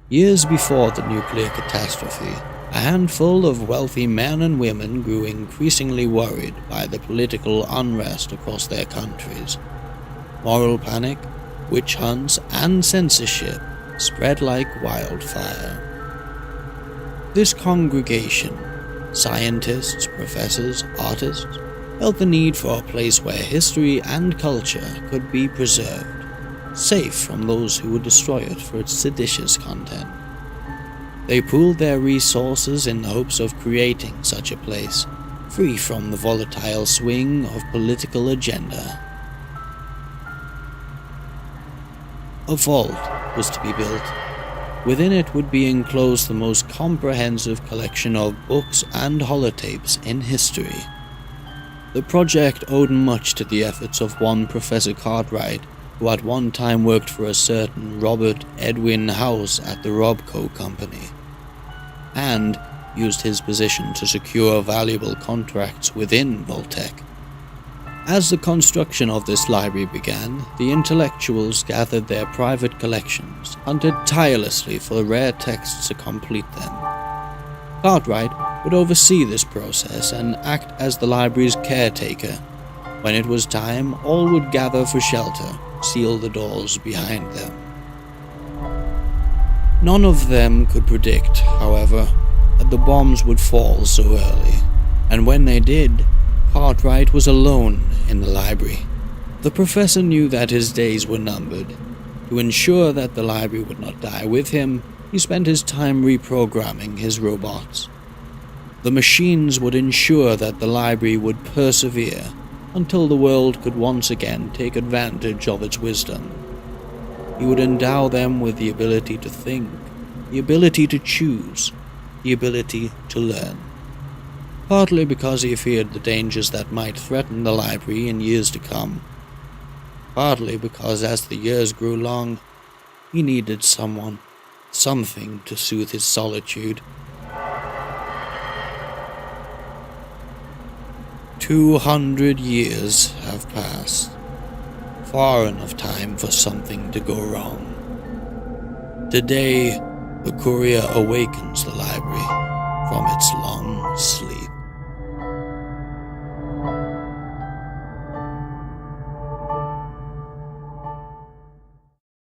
Years before the nuclear catastrophe, a handful of wealthy men and women grew increasingly worried by the political unrest across their countries. Moral panic, witch hunts, and censorship spread like wildfire. This congregation, scientists, professors, artists, felt the need for a place where history and culture could be preserved, safe from those who would destroy it for its seditious content. They pooled their resources in the hopes of creating such a place, free from the volatile swing of political agenda. A vault was to be built. Within it would be enclosed the most comprehensive collection of books and holotapes in history. The project owed much to the efforts of one Professor Cartwright, who at one time worked for a certain Robert Edwin House at the Robco Company, and used his position to secure valuable contracts within Voltec. As the construction of this library began, the intellectuals gathered their private collections, hunted tirelessly for rare texts to complete them. Cartwright would oversee this process and act as the library's caretaker. When it was time, all would gather for shelter, seal the doors behind them. None of them could predict, however, that the bombs would fall so early, and when they did, Cartwright was alone in the library. The professor knew that his days were numbered. To ensure that the library would not die with him, he spent his time reprogramming his robots. The machines would ensure that the library would persevere until the world could once again take advantage of its wisdom. He would endow them with the ability to think, the ability to choose, the ability to learn. Partly because he feared the dangers that might threaten the library in years to come. Partly because as the years grew long, he needed someone, something to soothe his solitude. 200 years have passed, far enough time for something to go wrong. Today, the courier awakens the library from its long sleep.